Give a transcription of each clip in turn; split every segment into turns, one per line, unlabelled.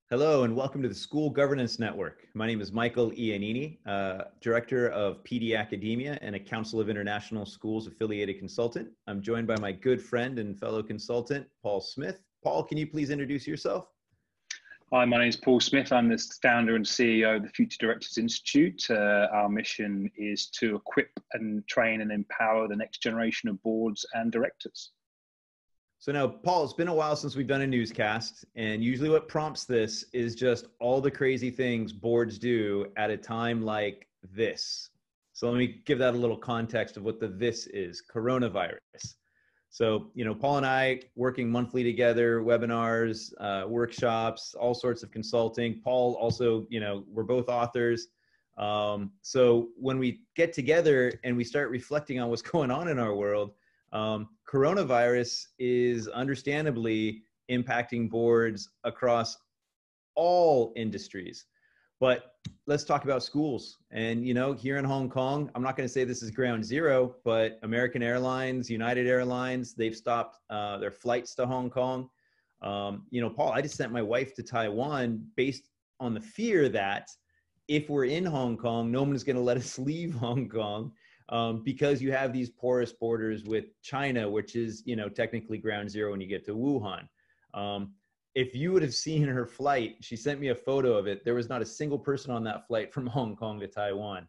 Hello and welcome to the School Governance Network. My name is Michael Iannini, Director of PD Academia and a Council of International Schools affiliated consultant. I'm joined by my good friend and fellow consultant, Paul Smith. Paul, can you please introduce yourself?
Hi, my name is Paul Smith. I'm the founder and CEO of the Future Directors Institute. Our mission is to equip and train and empower the next generation of boards and directors.
So now, Paul, it's been a while since we've done a newscast, and usually what prompts this is just all the crazy things boards do at a time like this. So let me give that a little context of what the this is, coronavirus. So, Paul and I working monthly together, webinars, workshops, all sorts of consulting. Paul also, we're both authors. So when we get together and we start reflecting on what's going on in our world, coronavirus is understandably impacting boards across all industries. But let's talk about schools. And, here in Hong Kong, I'm not going to say this is ground zero, but American Airlines, United Airlines, they've stopped their flights to Hong Kong. Paul, I just sent my wife to Taiwan based on the fear that if we're in Hong Kong, no one is going to let us leave Hong Kong. Because you have these porous borders with China, which is, technically ground zero when you get to Wuhan. If you would have seen her flight, she sent me a photo of it. There was not a single person on that flight from Hong Kong to Taiwan.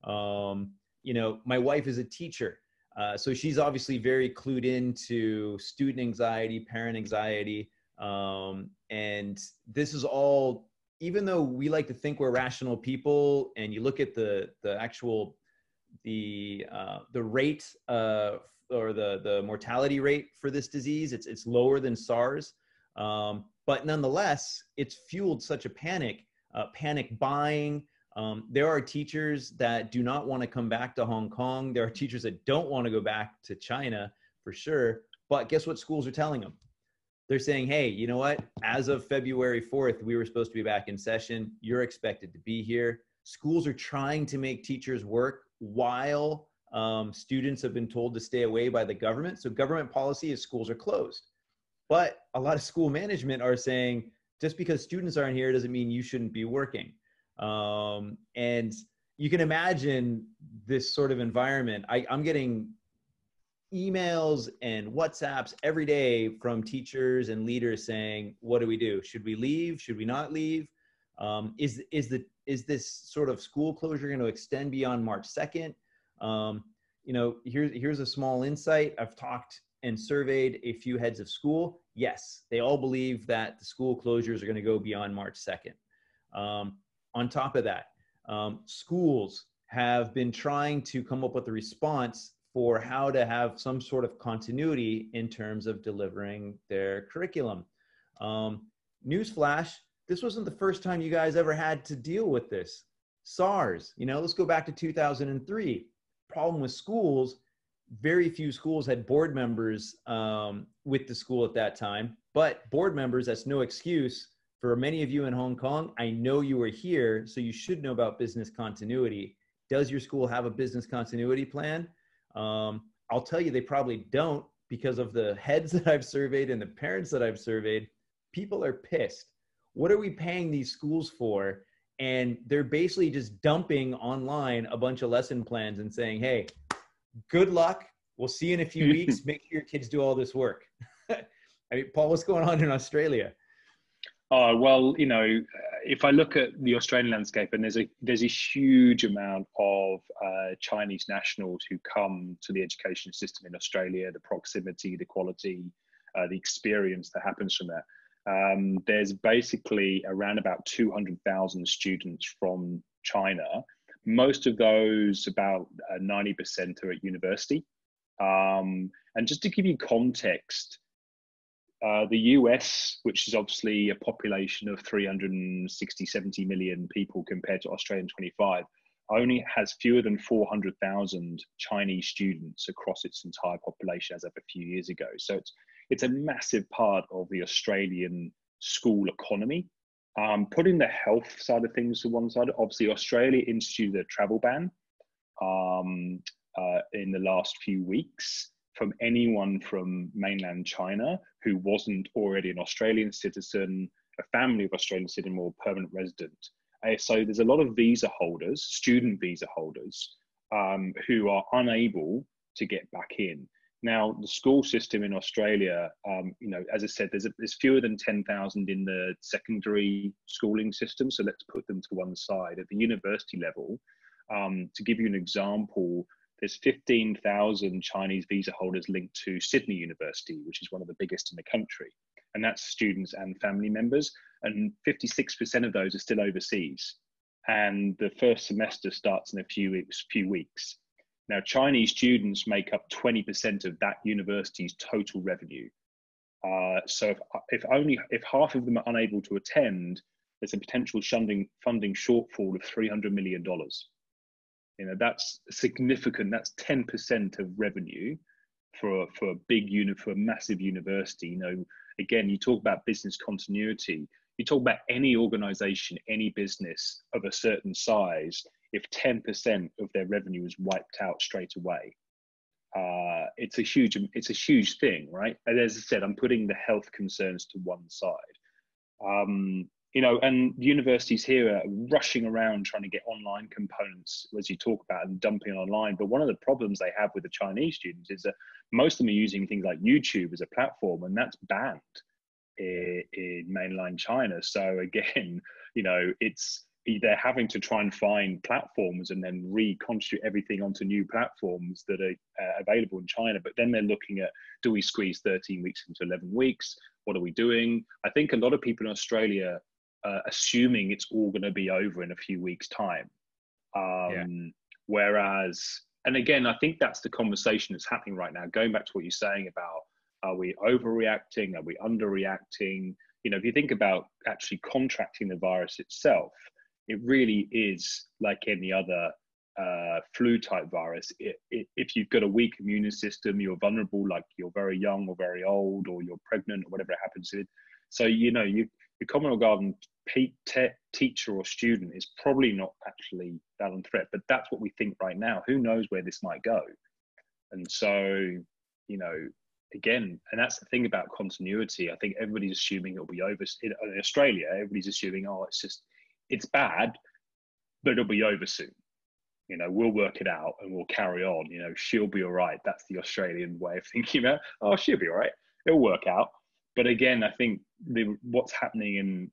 My wife is a teacher. So she's obviously very clued into student anxiety, parent anxiety. And this is all, even though we like to think we're rational people, and you look at the actual the rate or the mortality rate for this disease, it's lower than SARS, but nonetheless it's fueled such a panic buying. There are teachers that do not want to come back to Hong Kong. There are teachers that don't want to go back to China for sure. But guess what schools are telling them? They're saying, hey, you know what, as of February 4th we were supposed to be back in session. You're expected to be here. Schools are trying to make teachers work while students have been told to stay away by the government. So government policy is schools are closed. But a lot of school management are saying, just because students aren't here doesn't mean you shouldn't be working. And you can imagine this sort of environment. I'm getting emails and WhatsApps every day from teachers and leaders saying, what do we do? Should we leave? Should we not leave? Is this sort of school closure going to extend beyond March 2nd? Here's a small insight. I've talked and surveyed a few heads of school. Yes, they all believe that the school closures are going to go beyond March 2nd. On top of that, schools have been trying to come up with a response for how to have some sort of continuity in terms of delivering their curriculum. Newsflash, this wasn't the first time you guys ever had to deal with this. SARS, let's go back to 2003. Problem with schools, very few schools had board members with the school at that time, but board members, that's no excuse. For many of you in Hong Kong, I know you were here, so you should know about business continuity. Does your school have a business continuity plan? I'll tell you, they probably don't, because of the heads that I've surveyed and the parents that I've surveyed. People are pissed. What are we paying these schools for? And they're basically just dumping online a bunch of lesson plans and saying, hey, good luck. We'll see you in a few weeks. Make sure your kids do all this work. I mean, Paul, what's going on in Australia?
Oh, well, if I look at the Australian landscape, and there's a huge amount of Chinese nationals who come to the education system in Australia, the proximity, the quality, the experience that happens from that. There's basically around about 200,000 students from China. Most of those, about 90%, are at university. And just to give you context, the US, which is obviously a population of 360, 70 million people compared to Australia 25, only has fewer than 400,000 Chinese students across its entire population as of a few years ago. So it's a massive part of the Australian school economy. Putting the health side of things to one side, obviously Australia instituted a travel ban in the last few weeks from anyone from mainland China who wasn't already an Australian citizen a family of Australian citizen or permanent resident. So there's a lot of visa holders, student visa holders, who are unable to get back in. Now, the school system in Australia, as I said, there's fewer than 10,000 in the secondary schooling system. So let's put them to one side. At the university level, to give you an example, there's 15,000 Chinese visa holders linked to Sydney University, which is one of the biggest in the country. And that's students and family members. And 56% of those are still overseas. And the first semester starts in a few weeks. Now, Chinese students make up 20% of that university's total revenue. So if half of them are unable to attend, there's a potential funding shortfall of $300 million. That's significant. That's 10% of revenue for a massive university. Again, you talk about business continuity. You talk about any organization, any business of a certain size, if 10% of their revenue is wiped out straight away, it's a huge thing, right? And as I said, I'm putting the health concerns to one side. And universities here are rushing around trying to get online components, as you talk about, and dumping online. But one of the problems they have with the Chinese students is that most of them are using things like YouTube as a platform, and that's banned in mainland China. So again, they're having to try and find platforms and then reconstitute everything onto new platforms that are available in China. But then they're looking at, do we squeeze 13 weeks into 11 weeks? What are we doing? I think a lot of people in Australia assuming it's all going to be over in a few weeks' time. Whereas, and again, I think that's the conversation that's happening right now. Going back to what you're saying about, are we overreacting? Are we underreacting? If you think about actually contracting the virus itself, it really is like any other flu type virus. If you've got a weak immune system, you're vulnerable, like you're very young or very old, or you're pregnant or whatever it happens to. So, your Commonwealth Garden teacher or student is probably not actually that on threat, but that's what we think right now. Who knows where this might go? And so, again, and that's the thing about continuity. I think everybody's assuming it'll be over. In Australia, everybody's assuming, it's bad, but it'll be over soon. We'll work it out and we'll carry on. She'll be all right. That's the Australian way of thinking about, she'll be all right. It'll work out. But again, I think what's happening in,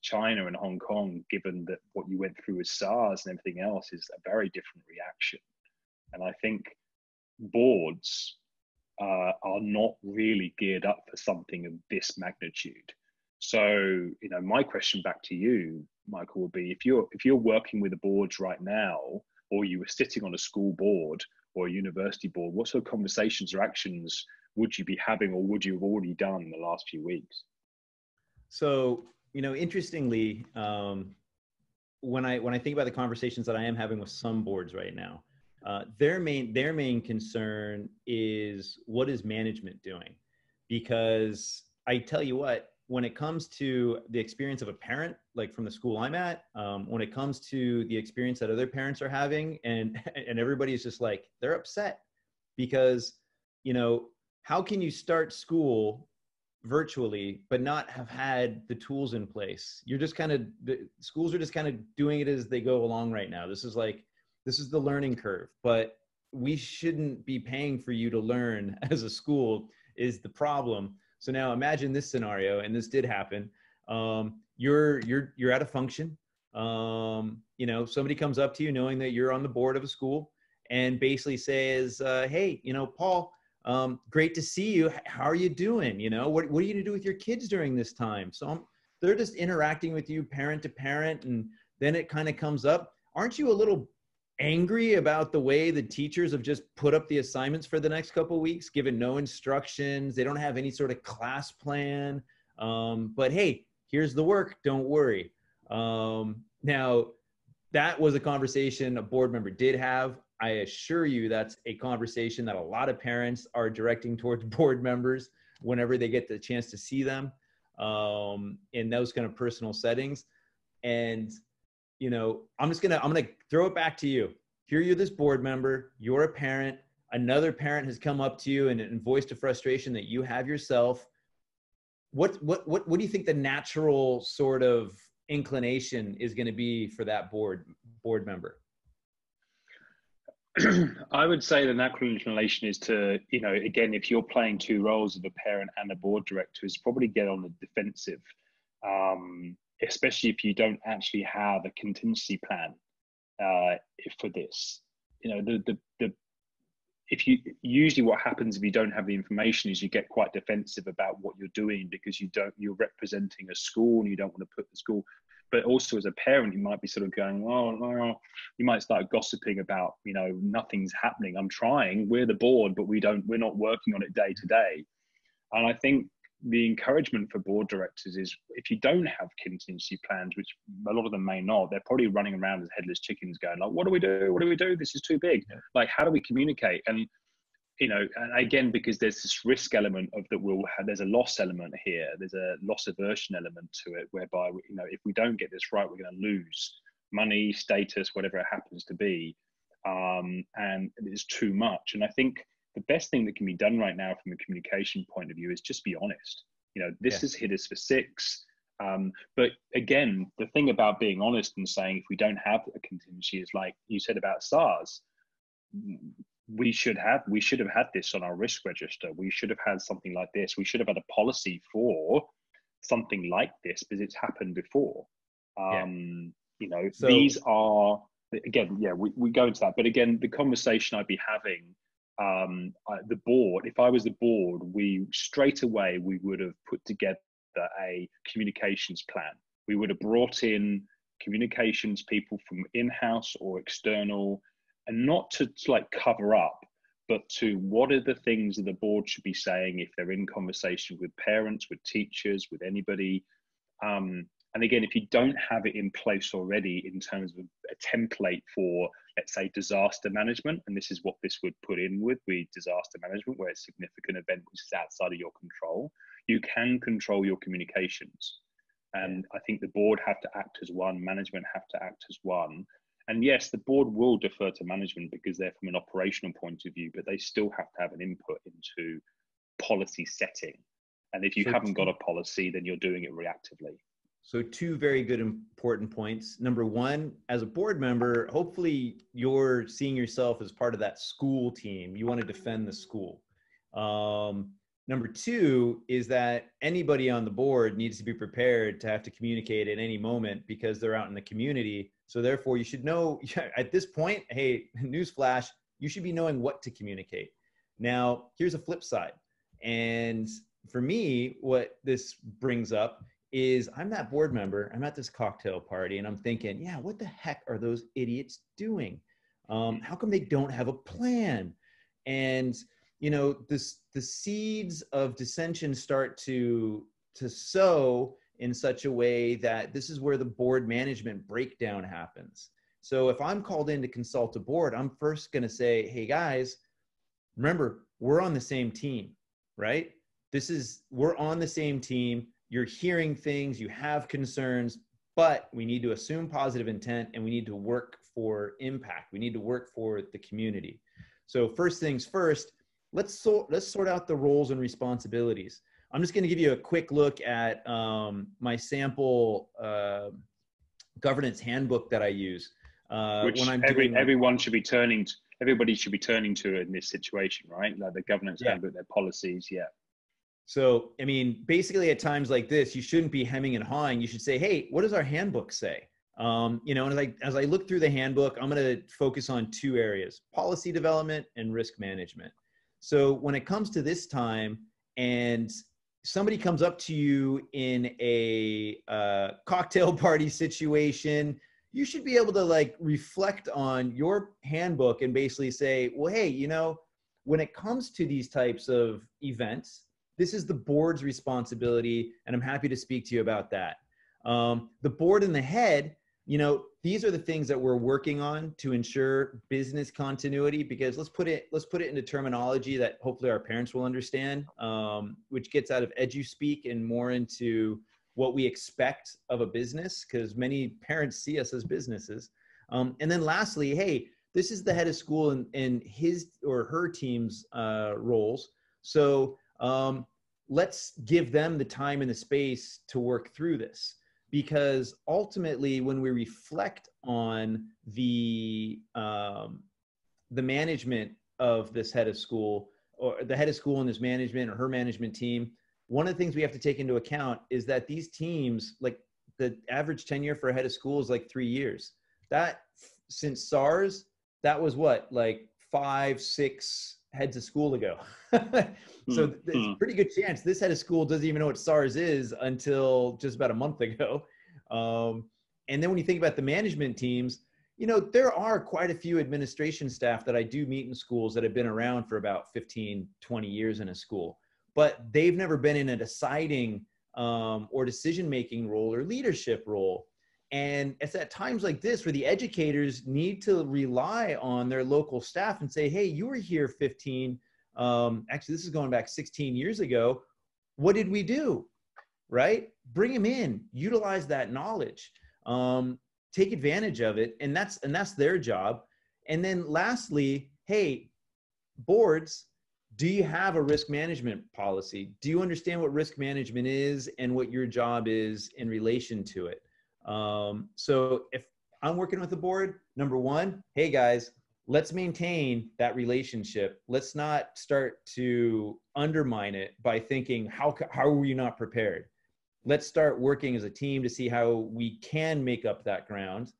China and Hong Kong, given that what you went through with SARS and everything else, is a very different reaction. And I think boards are not really geared up for something of this magnitude. So, my question back to you, Michael, would be, if you're working with the boards right now, or you were sitting on a school board or a university board, what sort of conversations or actions would you be having, or would you have already done in the last few weeks?
So, interestingly, when I think about the conversations that I am having with some boards right now, their main concern is, what is management doing? Because I tell you what, when it comes to the experience of a parent, like from the school I'm at, when it comes to the experience that other parents are having, and everybody's just like, they're upset because, how can you start school virtually but not have had the tools in place? You're just the schools are just kind of doing it as they go along right now. This is the learning curve, but we shouldn't be paying for you to learn as a school is the problem. So now imagine this scenario, and this did happen. You're at a function. Somebody comes up to you knowing that you're on the board of a school and basically says, hey, Paul, great to see you. How are you doing? What are you gonna do with your kids during this time? So they're just interacting with you parent to parent. And then it kind of comes up. Aren't you a little angry about the way the teachers have just put up the assignments for the next couple of weeks, given no instructions? They don't have any sort of class plan. But hey, here's the work. Don't worry. Now, that was a conversation a board member did have. I assure you that's a conversation that a lot of parents are directing towards board members whenever they get the chance to see them in those kind of personal settings. And I'm gonna throw it back to you. Here you're this board member, you're a parent, another parent has come up to you and voiced a frustration that you have yourself. what do you think the natural sort of inclination is going to be for that board member?
I would say the natural inclination is to, you know, again, if you're playing two roles of a parent and a board director, is probably get on the defensive, especially if you don't actually have a contingency plan for this. You know, if you usually what happens if you don't have the information is you get quite defensive about what you're doing because you're representing a school and you don't want to put the school. But also as a parent, you might be sort of going, well, you might start gossiping about, you know, nothing's happening. I'm trying. We're the board, but we're not working on it day to day. And I think the encouragement for board directors is if you don't have contingency plans, which a lot of them may not, they're probably running around as headless chickens going like, what do we do? What do we do? This is too big. Yeah. Like, how do we communicate? And, you know, and again, because there's this risk element of that there's a loss element here. There's a loss aversion element to it, whereby, you know, if we don't get this right, we're going to lose money, status, whatever it happens to be. And it's too much. And I think the best thing that can be done right now from a communication point of view is just be honest. You know, this has hit us for 6. But again, the thing about being honest and saying if we don't have a contingency is like you said about SARS. We should have had this on our risk register. We should have had something like this. We should have had a policy for something like this because it's happened before. You know, so these are, again, we go into that. But again, the conversation I'd be having, the board, if I was the board, we would have put together a communications plan. We would have brought in communications people from in-house or external, and not to like cover up, but to what are the things that the board should be saying if they're in conversation with parents, with teachers, with anybody. And again, if you don't have it in place already in terms of a template for, let's say, disaster management, and this is what this would put in with disaster management, where it's a significant event which is outside of your control, you can control your communications. And I think the board have to act as one, management have to act as one. And yes, the board will defer to management because they're from an operational point of view, but they still have to have an input into policy setting. And if you haven't got a policy, then you're doing it reactively.
So 2 very good important points. Number 1, as a board member, hopefully you're seeing yourself as part of that school team. You want to defend the school. Number 2 is that anybody on the board needs to be prepared to have to communicate at any moment because they're out in the community. So therefore you should know at this point, hey, newsflash, you should be knowing what to communicate. Now, here's a flip side. And for me, what this brings up is I'm that board member, I'm at this cocktail party and I'm thinking, yeah, what the heck are those idiots doing? How come they don't have a plan? And, you know, the seeds of dissension start to sow in such a way that this is where the board management breakdown happens. So if I'm called in to consult a board, I'm first going to say, hey guys, remember, we're on the same team, right? We're on the same team. You're hearing things, you have concerns, but we need to assume positive intent and we need to work for impact. We need to work for the community. So first things first, let's sort out the roles and responsibilities. I'm just going to give you a quick look at my sample governance handbook that I use.
Which when I'm everybody should be turning to in this situation, right? Like the governance handbook, their policies,
So, I mean, basically at times like this, you shouldn't be hemming and hawing. You should say, hey, what does our handbook say? You know, and as I look through the handbook, I'm going to focus on 2 areas, policy development and risk management. So when it comes to this time and somebody comes up to you in a cocktail party situation, you should be able to like reflect on your handbook and basically say, well, hey, you know, when it comes to these types of events, this is the board's responsibility, and I'm happy to speak to you about that. The board and the head, you know, these are the things that we're working on to ensure business continuity, because let's put it into terminology that hopefully our parents will understand, which gets out of edu-speak and more into what we expect of a business, because many parents see us as businesses. And then lastly, hey, this is the head of school and his or her team's roles. So let's give them the time and the space to work through this. Because ultimately, when we reflect on the management of this head of school, or the head of school and his management or her management team, one of the things we have to take into account is that these teams, like the average tenure for a head of school is like 3 years. That since SARS, that was what, like 5-6 heads of school ago. So there's a pretty good chance this head of school doesn't even know what SARS is until just about a month ago. And then when you think about the management teams, you know, there are quite a few administration staff that I do meet in schools that have been around for about 15, 20 years in a school, but they've never been in a deciding or decision-making role or leadership role. And it's at times like this where the educators need to rely on their local staff and say, hey, you were here 15, actually, this is going back 16 years ago. What did we do? Right? Bring them in, utilize that knowledge. Take advantage of it, and that's their job. And then lastly, hey, boards, do you have a risk management policy? Do you understand what risk management is and what your job is in relation to it? So if I'm working with the board, number one, hey guys, let's maintain that relationship. Let's not start to undermine it by thinking, how were you not prepared? Let's start working as a team to see how we can make up that ground,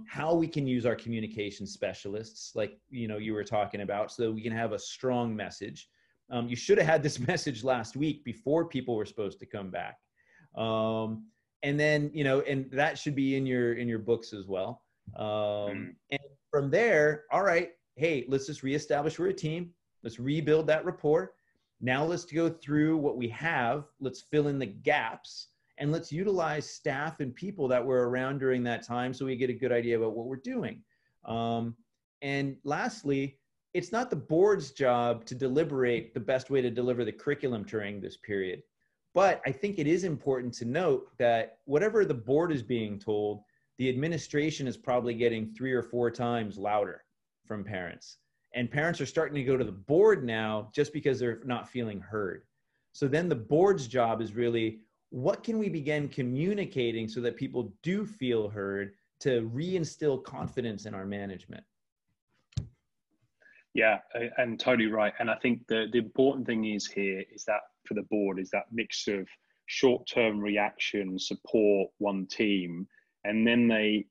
how we can use our communication specialists, like you were talking about, so that we can have a strong message. You should have had this message last week before people were supposed to come back, and then and that should be in your books as well. And from there, all right, hey, let's just reestablish we're a team. Let's rebuild that rapport. Now let's go through what we have. Let's fill in the gaps, and let's utilize staff and people that were around during that time so we get a good idea about what we're doing. And lastly, it's not the board's job to deliberate the best way to deliver the curriculum during this period. But I think it is important to note that whatever the board is being told, the administration is probably getting 3 or 4 times louder from parents. And parents are starting to go to the board now just because they're not feeling heard. So then the board's job is really, what can we begin communicating so that people do feel heard to reinstill confidence in our management?
Yeah, and totally right. And I think the important thing is here is that for the board is that mix of short-term reaction, support one team, and then they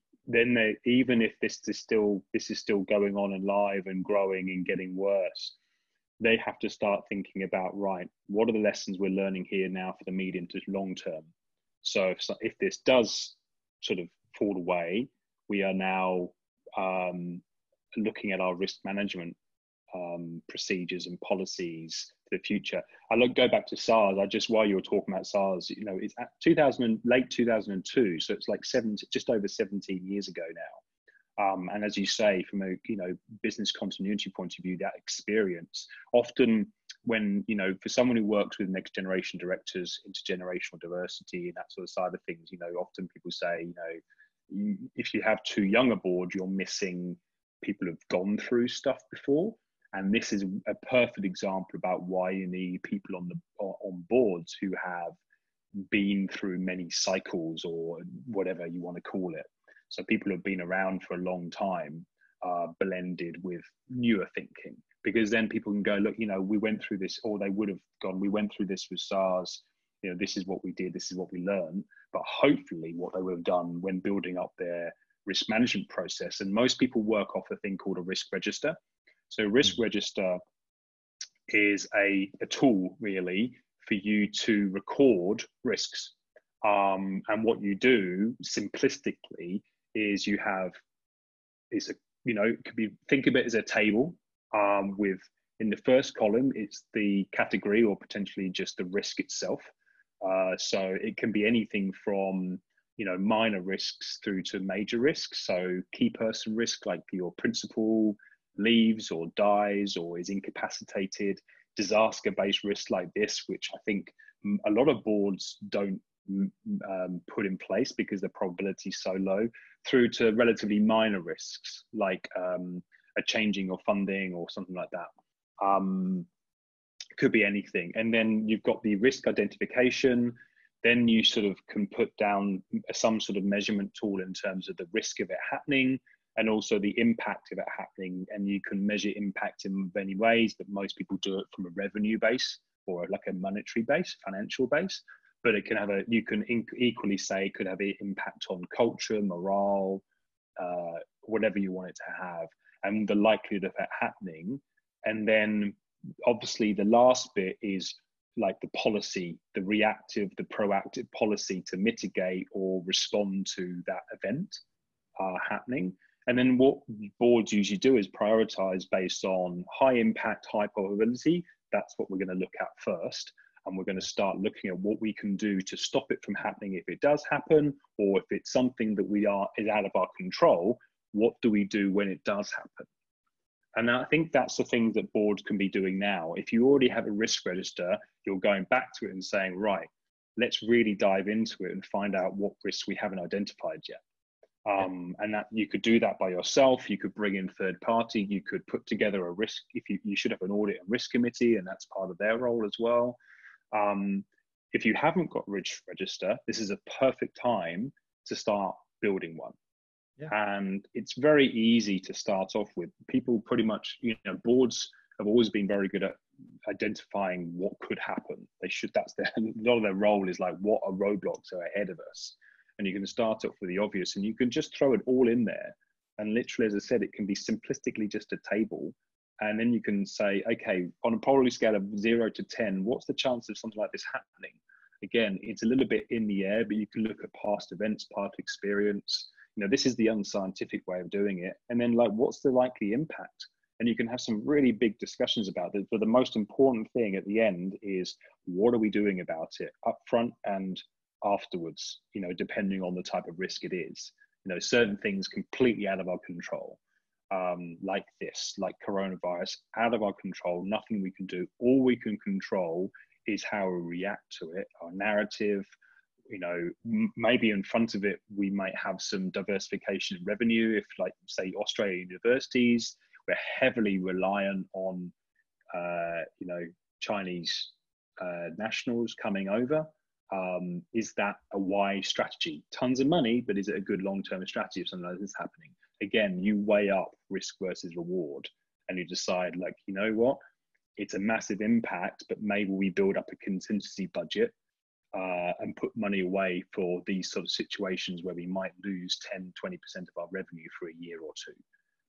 even if this is still going on and live and growing and getting worse, they have to start thinking about, right, what are the lessons we're learning here now for the medium to long term? So if this does sort of fall away, we are now looking at our risk management procedures and policies for the future. Go back to SARS. While you were talking about SARS, it's at late 2002, so it's like just over 17 years ago now. And as you say, from a business continuity point of view, that experience often, when for someone who works with next generation directors, intergenerational diversity and that sort of side of things, often people say, if you have too young a board, you're missing people who've gone through stuff before. And this is a perfect example about why you need people on boards who have been through many cycles, or whatever you want to call it. So people who have been around for a long time, blended with newer thinking, because then people can go, look, we went through this, or they would have gone, we went through this with SARS. This is what we did, this is what we learned. But hopefully what they would have done when building up their risk management process, and most people work off a thing called a risk register. So risk register is a tool really for you to record risks. And what you do simplistically is think of it as a table with, in the first column, it's the category or potentially just the risk itself. So it can be anything from minor risks through to major risks. So key person risk, like your principal leaves or dies or is incapacitated, disaster-based risk like this, which I think a lot of boards don't put in place because the probability is so low, through to relatively minor risks like a changing of funding or something like that. It could be anything. And then you've got the risk identification. Then you sort of can put down some sort of measurement tool in terms of the risk of it happening and also the impact of it happening. And you can measure impact in many ways, but most people do it from a revenue base or like a monetary base, financial base. But it can have a, you can equally say it could have an impact on culture, morale, whatever you want it to have, and the likelihood of that happening. And then obviously the last bit is like the policy, the reactive, the proactive policy to mitigate or respond to that event happening. And then what boards usually do is prioritize based on high impact, high probability. That's what we're going to look at first. And we're going to start looking at what we can do to stop it from happening if it does happen, or if it's something that is out of our control, what do we do when it does happen? And I think that's the thing that boards can be doing now. If you already have a risk register, you're going back to it and saying, right, let's really dive into it and find out what risks we haven't identified yet. And that you could do that by yourself. You could bring in third party. You could put together a risk. If you should have an audit and risk committee, and that's part of their role as well. If you haven't got risk register, this is a perfect time to start building one. Yeah. And it's very easy to start off with. People pretty much, you know, boards have always been very good at identifying what could happen. They should, that's their, a lot of their role is like, what are roadblocks are ahead of us? And you can start off with the obvious, and you can just throw it all in there. And literally, as I said, it can be simplistically just a table. And then you can say, okay, on a probability scale of 0 to 10, what's the chance of something like this happening? Again, it's a little bit in the air, but you can look at past events, past experience. You know, this is the unscientific way of doing it. And then like, what's the likely impact? And you can have some really big discussions about it. But the most important thing at the end is, what are we doing about it up front and afterwards, you know, depending on the type of risk it is. You know, certain things completely out of our control, like this, like coronavirus, out of our control, nothing we can do. All we can control is how we react to it, our narrative. You know, maybe in front of it, we might have some diversification in revenue. If, like, say, Australian universities, we're heavily reliant on, you know, Chinese nationals coming over. Is that a wise strategy? Tons of money, but is it a good long-term strategy if something like this is happening? Again, you weigh up risk versus reward, and you decide, like, you know what, it's a massive impact, but maybe we build up a contingency budget and put money away for these sort of situations where we might lose 10, 20% of our revenue for a year or two.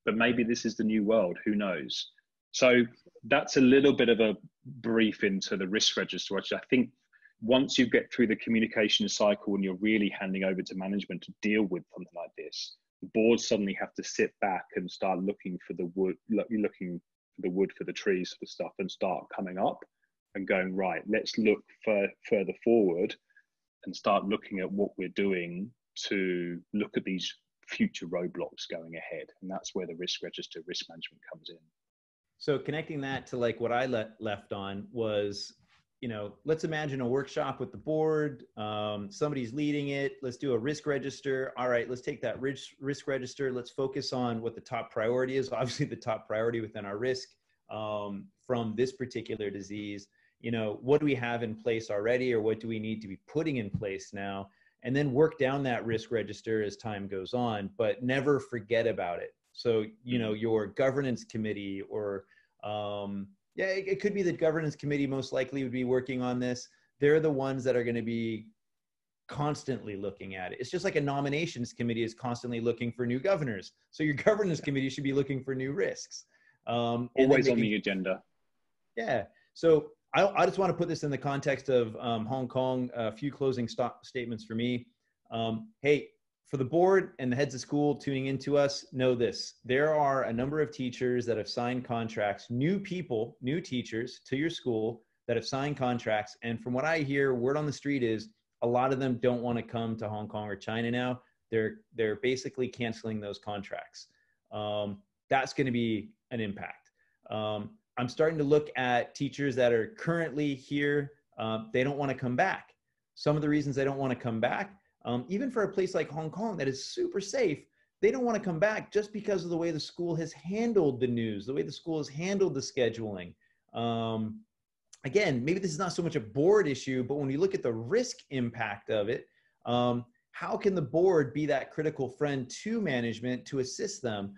But maybe this is the new world, who knows? So that's a little bit of a brief into the risk register, which I think once you get through the communication cycle and you're really handing over to management to deal with something like this, the boards suddenly have to sit back and start looking for the wood, looking for the wood for the trees for the stuff, and start coming up and going, right, let's look further forward and start looking at what we're doing to look at these future roadblocks going ahead. And that's where the risk register, risk management comes in.
So connecting that to like what I left on was, you know, let's imagine a workshop with the board. Somebody's leading it. Let's do a risk register. All right, let's take that risk register. Let's focus on what the top priority is. Obviously, the top priority within our risk from this particular disease. You know, what do we have in place already, or what do we need to be putting in place now? And then work down that risk register as time goes on, but never forget about it. So, you know, your governance committee, or yeah, it could be the governance committee most likely would be working on this. They're the ones that are going to be constantly looking at it. It's just like a nominations committee is constantly looking for new governors. So your governance committee should be looking for new risks.
Always on the agenda.
Yeah. So I just want to put this in the context of Hong Kong. A few closing statements for me. Hey, for the board and the heads of school tuning into us, know this. There are a number of teachers that have signed contracts, new people, new teachers to your school that have signed contracts. And from what I hear, word on the street is a lot of them don't want to come to Hong Kong or China now. They're basically canceling those contracts. That's going to be an impact. I'm starting to look at teachers that are currently here. They don't want to come back. Some of the reasons they don't want to come back, even for a place like Hong Kong that is super safe, they don't want to come back just because of the way the school has handled the news, the way the school has handled the scheduling. again, maybe this is not so much a board issue, but when you look at the risk impact of it, how can the board be that critical friend to management to assist them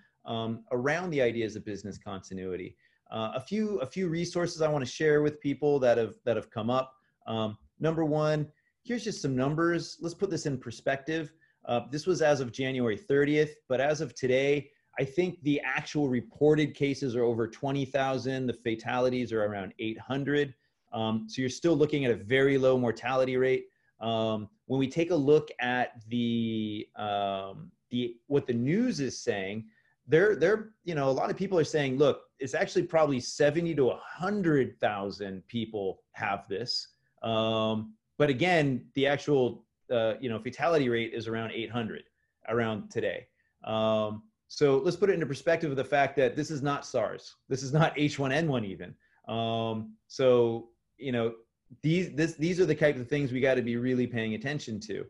around the ideas of business continuity? A few resources I want to share with people that have come up. Number one, here's just some numbers. Let's put this in perspective. This was as of January 30th, but as of today, I think the actual reported cases are over 20,000. The fatalities are around 800. So you're still looking at a very low mortality rate. When we take a look at what the news is saying, they're a lot of people are saying, look, it's actually probably 70 to 100,000 people have this. But again, the actual fatality rate is around 800 around today. So let's put it into perspective of the fact that this is not SARS. This is not H1N1 even. So, these are the types of things we got to be really paying attention to.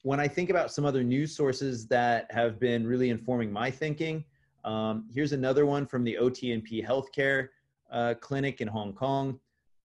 When I think about some other news sources that have been really informing my thinking, here's another one from the OTNP Healthcare Clinic in Hong Kong.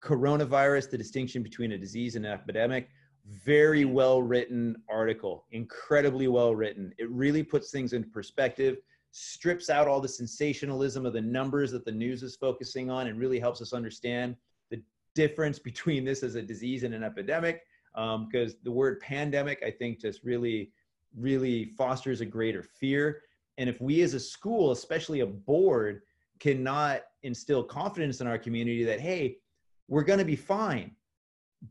Coronavirus, the distinction between a disease and an epidemic. Very well written article, incredibly well written. It really puts things into perspective, strips out all the sensationalism of the numbers that the news is focusing on, and really helps us understand the difference between this as a disease and an epidemic. Because the word pandemic, I think, just really, really fosters a greater fear. And if we as a school, especially a board, cannot instill confidence in our community that, hey, we're going to be fine.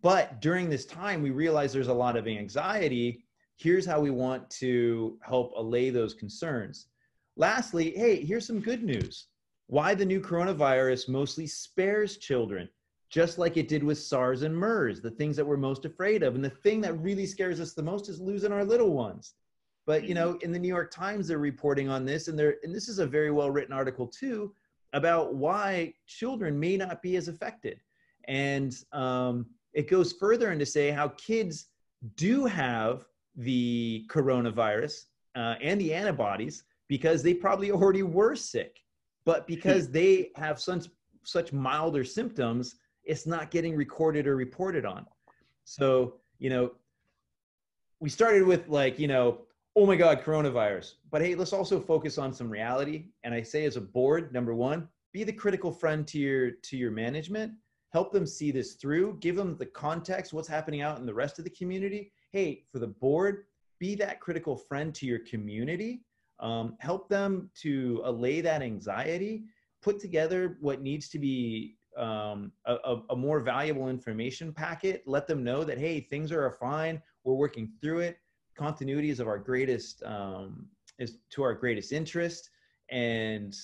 But during this time, we realize there's a lot of anxiety. Here's how we want to help allay those concerns. Lastly, hey, here's some good news. Why the new coronavirus mostly spares children, just like it did with SARS and MERS, the things that we're most afraid of. And the thing that really scares us the most is losing our little ones. But, in the New York Times, they're reporting on this, and this is a very well-written article too, about why children may not be as affected. And it goes further into say how kids do have the coronavirus and the antibodies because they probably already were sick, but because they have such milder symptoms, it's not getting recorded or reported on. So, we started with oh my God, coronavirus. But hey, let's also focus on some reality. And I say as a board, number one, be the critical friend to your management. Help them see this through, give them the context, what's happening out in the rest of the community. Hey, for the board, be that critical friend to your community. Help them to allay that anxiety, put together what needs to be a more valuable information packet. Let them know that, hey, things are fine. We're working through it. Continuity is of our greatest, is to our greatest interest. And,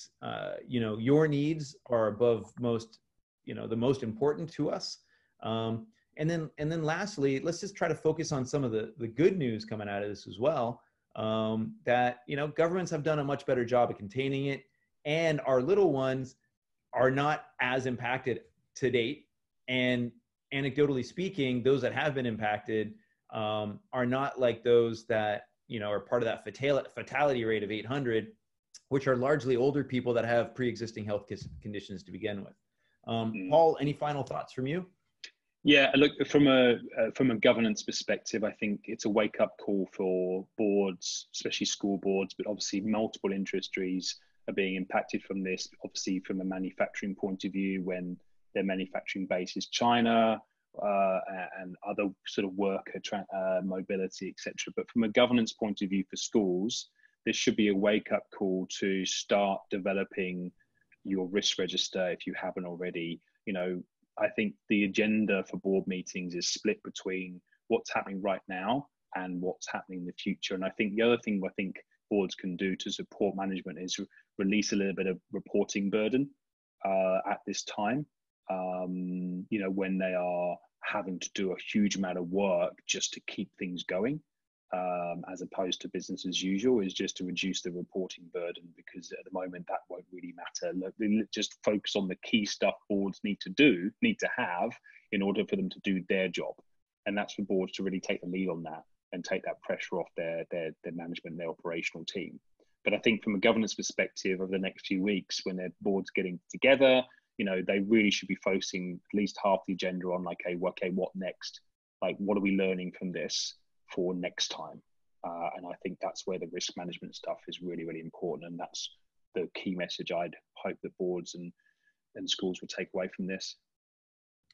your needs are above most, the most important to us. And then lastly, let's just try to focus on some of the good news coming out of this as well. That, governments have done a much better job of containing it, and our little ones are not as impacted to date. And anecdotally speaking, those that have been impacted are not like those that, are part of that fatality rate of 800, which are largely older people that have pre-existing health conditions to begin with. Paul, any final thoughts from you?
Yeah, look, from a governance perspective, I think it's a wake-up call for boards, especially school boards, but obviously multiple industries are being impacted from this. Obviously, from a manufacturing point of view, when their manufacturing base is China and other sort of worker mobility, etc. But from a governance point of view for schools, there should be a wake-up call to start developing your risk register if you haven't already. I think the agenda for board meetings is split between what's happening right now and what's happening in the future. And I think the other thing I think boards can do to support management is release a little bit of reporting burden at this time, when they are having to do a huge amount of work just to keep things going, as opposed to business as usual, is just to reduce the reporting burden, because at the moment that won't really matter. Just focus on the key stuff boards need to have in order for them to do their job. And that's for boards to really take the lead on that and take that pressure off their management and their operational team. But I think from a governance perspective, over the next few weeks, when their board's getting together, you know, they really should be focusing at least half the agenda on like, okay, what next? Like, what are we learning from this for next time? And I think that's where the risk management stuff is really, really important. And that's the key message I'd hope that boards and schools will take away from this.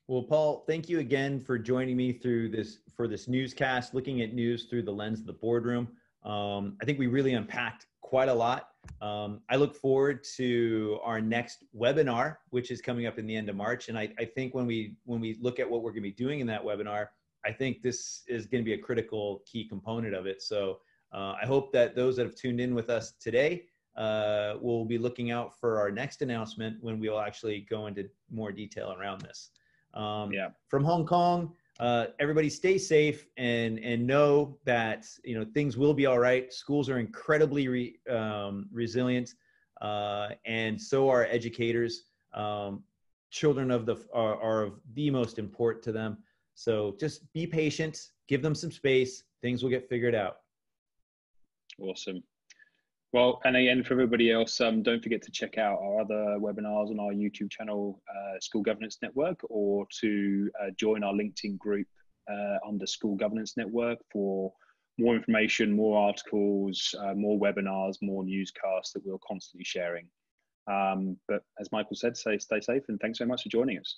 Well, Paul, thank you again for joining me through this for this newscast, looking at news through the lens of the boardroom. I think we really unpacked quite a lot. I look forward to our next webinar, which is coming up in the end of March. And I think when we look at what we're going to be doing in that webinar, I think this is going to be a critical key component of it. So I hope that those that have tuned in with us today will be looking out for our next announcement when we will actually go into more detail around this. From Hong Kong, everybody stay safe and know that, you know, things will be all right. Schools are incredibly resilient, and so are educators. Children are of the most important to them. So just be patient, give them some space. Things will get figured out.
Awesome. Well, and again, for everybody else, don't forget to check out our other webinars on our YouTube channel, School Governance Network, or to join our LinkedIn group under School Governance Network for more information, more articles, more webinars, more newscasts that we're constantly sharing. But as Michael said, stay safe, and thanks so much for joining us.